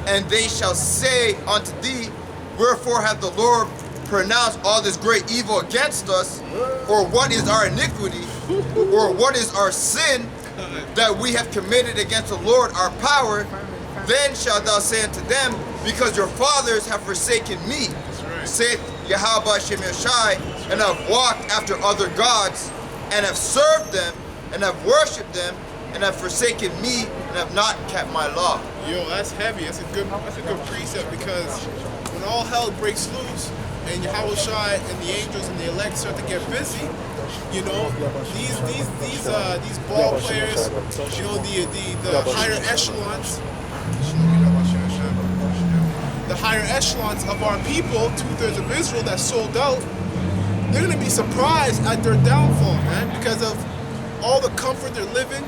And they shall say unto thee, wherefore hath the Lord pronounced all this great evil against us? Or what is our iniquity? Or what is our sin that we have committed against the Lord our power? Then shalt thou say unto them, because your fathers have forsaken me, saith Yahweh Shem Yashai, and have walked after other gods, and have served them, and have worshipped them, and have forsaken me, and have not kept my law. Yo, that's heavy. That's a good precept, because when all hell breaks loose and Yahweh Shai and the angels and the elect start to get busy, you know, these ball players, you know, the higher echelons, of our people, 2/3 of Israel that sold out, they're gonna be surprised at their downfall, man, because of all the comfort they're living,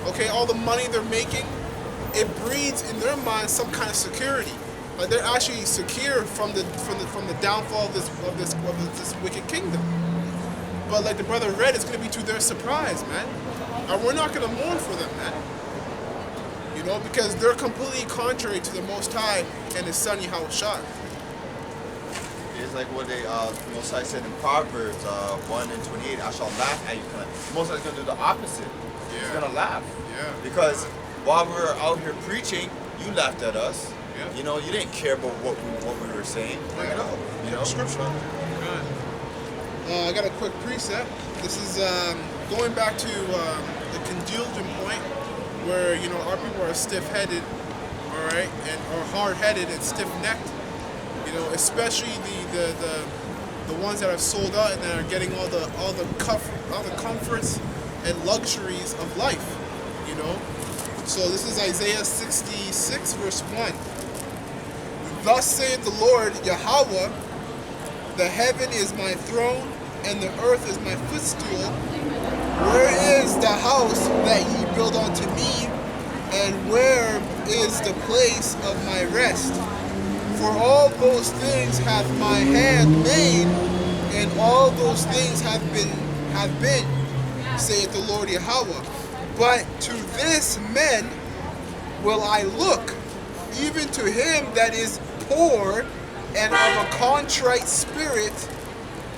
okay, all the money they're making. It breeds in their minds some kind of security. Like they're actually secure from the downfall of this wicked kingdom. But like the brother read, it's gonna be to their surprise, man. And we're not gonna mourn for them, man. You know, because they're completely contrary to the Most High and His Son Yahweh Shai. It's like what they Most High said in Proverbs 1:28, I shall laugh at you. Most High's gonna do the opposite. Yeah. He's gonna laugh. Yeah. Because while we were out here preaching, you laughed at us. Yeah. You know, you didn't care about what we were saying. Bring it up. You know? Scripture. I got a quick precept. This is going back to the confusion point, where, you know, our people are stiff-headed, all right, and are hard-headed and stiff-necked. You know, especially the ones that have sold out and that are getting all the comforts and luxuries of life. You know, so this is Isaiah 66 verse 1. Thus saith the Lord Yahweh, the heaven is my throne, and the earth is my footstool. Where is the house that ye build unto me, and where is the place of my rest? For all those things hath my hand made, and all those things have been, saith the Lord Yahweh. But to this men will I look, even to him that is poor and of a contrite spirit,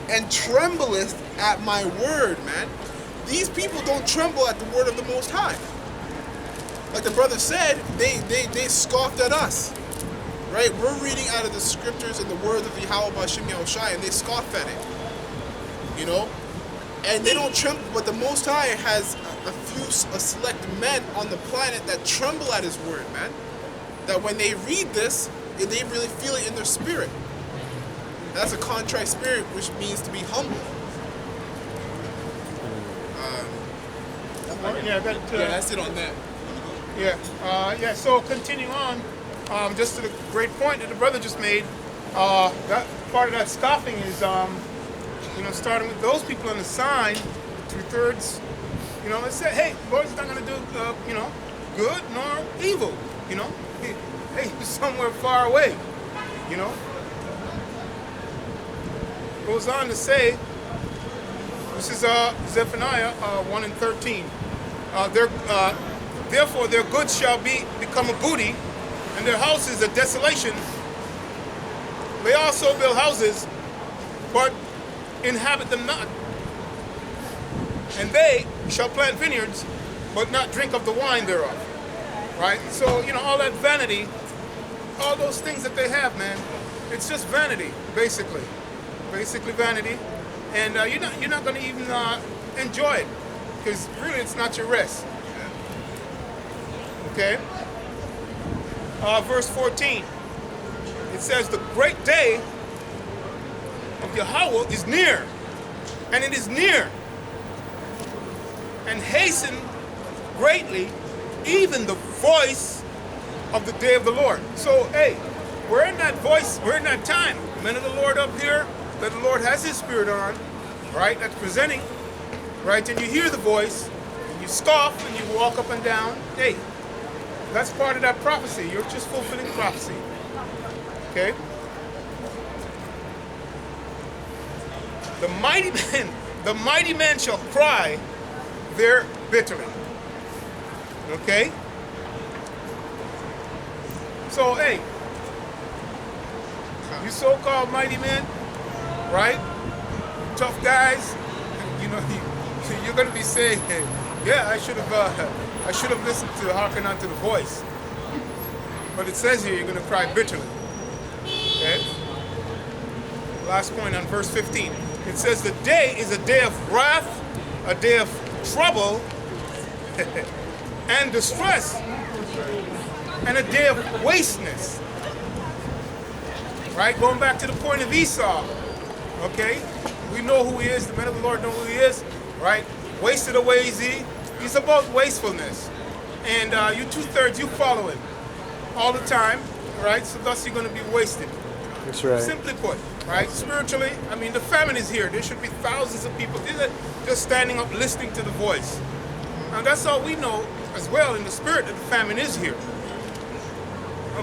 and trembleth at my word, man. These people don't tremble at the word of the Most High. Like the brother said, they scoffed at us. Right? We're reading out of the scriptures and the words of Yahweh B'Shem Yahushai, and they scoff at it. You know? And they don't tremble, but the Most High has a select men on the planet that tremble at His word, man. That when they read this, they really feel it in their spirit. That's a contrite spirit, which means to be humble. That's it on that. Yeah. So continue on. Just to the great point that the brother just made, that part of that scoffing is, you know, starting with those people on the sign, 2/3, you know, it said, hey, the Lord's not going to do, you know, good nor evil, you know. Hey, he's somewhere far away, you know. Goes on to say, this is Zephaniah 1:13. Therefore their goods shall become a booty, and their houses a desolation. They also build houses, but inhabit them not. And they shall plant vineyards, but not drink of the wine thereof. Right? So, you know, all that vanity, all those things that they have, man, it's just vanity, basically. Basically vanity. And you're not going to even enjoy it, because really it's not your rest. Okay? Verse 14, it says, the great day of Yahweh is near, and it is near, and hasten greatly, even the voice of the day of the Lord. So, hey, we're in that voice, we're in that time. Men of the Lord up here, that the Lord has His Spirit on, right, that's presenting, right, and you hear the voice, and you scoff, and you walk up and down. Hey, that's part of that prophecy. You're just fulfilling prophecy. Okay? The mighty men shall cry there bitterly. Okay? So, hey, you so-called mighty men, right? Tough guys, you know, you're going to be saying, hey, yeah, I should have listened to hearken unto the voice. But it says here you're going to cry bitterly. Okay? Last point on verse 15. It says the day is a day of wrath, a day of trouble, and distress, and a day of wasteness. Right? Going back to the point of Esau. Okay? We know who he is. The men of the Lord know who he is. Right? Wasted away is he. He's about wastefulness. And you two-thirds, you follow him all the time. Right? So thus you're going to be wasted. That's right. Simply put. Right? Spiritually, I mean, the famine is here. There should be thousands of people just standing up listening to the voice. And that's all we know as well in the spirit that the famine is here.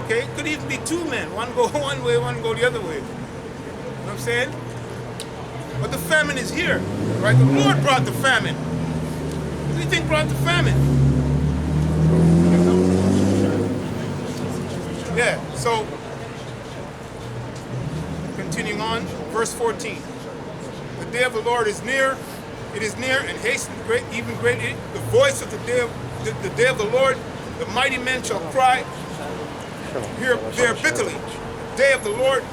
Okay? It could even be two men. One go one way, one go the other way. You know what I'm saying? But the famine is here. Right? The Lord brought the famine. What do you think brought the famine? Yeah, so continuing on, verse 14. The day of the Lord is near. It is near and hasten great, even great. The voice of the day of the Lord, the mighty men shall cry here there bitterly. The day of the Lord,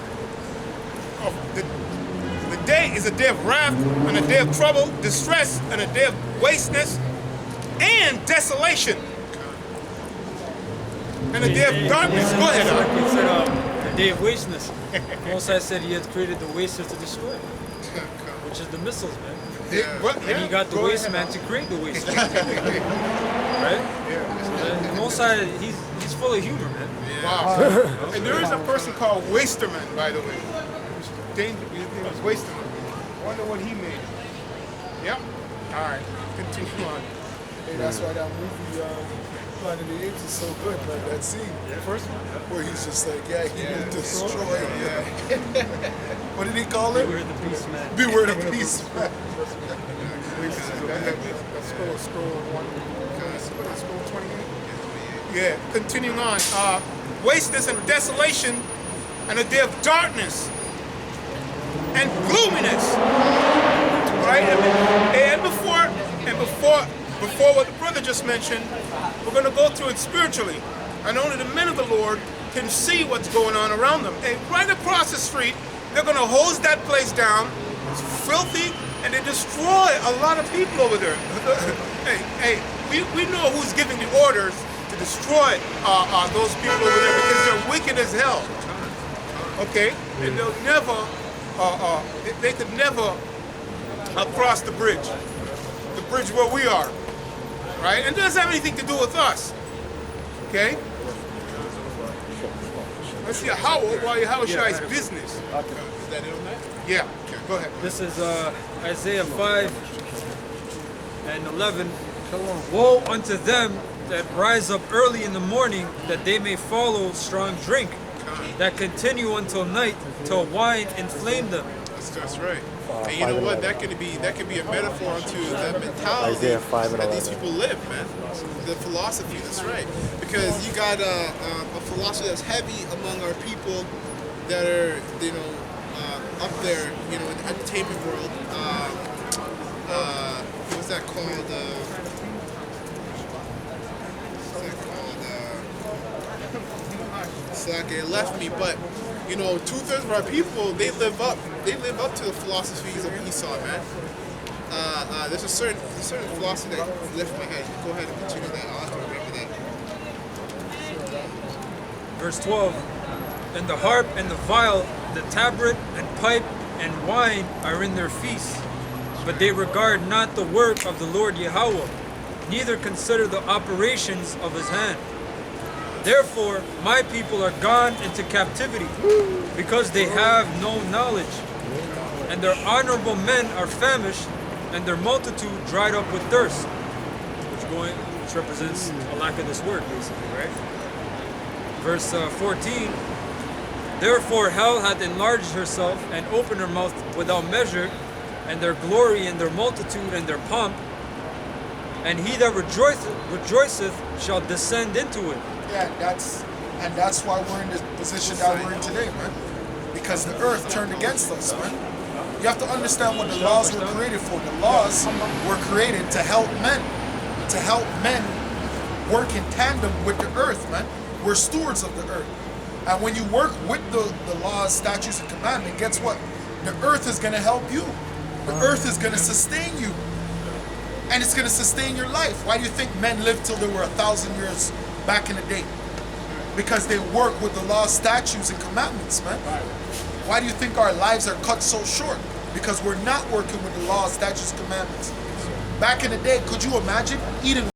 the day is a day of wrath and a day of trouble, distress and a day of wasteness and desolation. And a day of darkness. Go ahead, Art. It said the day of wasteness. Most High said he had created the wasters to destroy, which is the missiles, man. And he got the waste man to create the waste. Right? So the Most High, he's full of humor, man. Wow. And there is a person called Wasterman, by the way. Danger. His name was Wasterman. I wonder what he made. Yep. All right. Continue on. Hey, that's why that movie, Planet of the Apes is so good, man. That scene. The first one. Where he's just like, yeah, he will destroy it. Yeah. What did he call it? Beware the beast, man. Beware the beast, man. Let's scroll one. Scroll 28. Yeah. Continuing on. Wasteness and desolation, and a day of darkness and gloominess. Right? And before what the brother just mentioned, we're going to go through it spiritually. And only the men of the Lord can see what's going on around them. And right across the street, they're going to hose that place down. It's filthy, and they destroy a lot of people over there. we know who's giving the orders to destroy those people over there because they're wicked as hell. Okay? And they'll never, they could never cross the bridge where we are. Right? And it doesn't have anything to do with us. Okay? Let's see Yahushai's business. Is that it on that? Yeah. Okay, go ahead. This is Isaiah 5 and 11. Woe unto them that rise up early in the morning, that they may follow strong drink, that continue until night, till wine inflame them. That's right. And you know what? That could be a metaphor onto the mentality Isaiah 5 and that these 11. people live, man. The philosophy. That's right. Because you got a philosophy that's heavy among our people that are, up there, in the entertainment world. What's that called? It's like it left me, but 2/3 of our people, they live up to the philosophies of Esau, man. There's a certain philosophy that left my head. Go ahead and continue that. I'll have to remember that. Verse 12. And the harp and the viol, the tabret and pipe and wine are in their feasts, but they regard not the work of the Lord Yahweh, neither consider the operations of his hand. Therefore, my people are gone into captivity, because they have no knowledge. And their honorable men are famished, and their multitude dried up with thirst. Which represents a lack of this word, basically, right? Verse 14. Therefore hell hath enlarged herself, and opened her mouth without measure, and their glory and their multitude and their pomp. And he that rejoiceth shall descend into it. Yeah, that's And that's why we're in the position that we're in today, man. Because the earth turned against us, man. You have to understand what the laws were created for. The laws were created to help men. To help men work in tandem with the earth, man. We're stewards of the earth. And when you work with the laws, statutes, and commandments, guess what? The earth is going to help you. The earth is going to sustain you. And it's going to sustain your life. Why do you think men lived till they were 1,000 years back in the day? Because they work with the laws, statutes, and commandments, man. Why do you think our lives are cut so short? Because we're not working with the laws, statutes, and commandments. Back in the day, could you imagine eating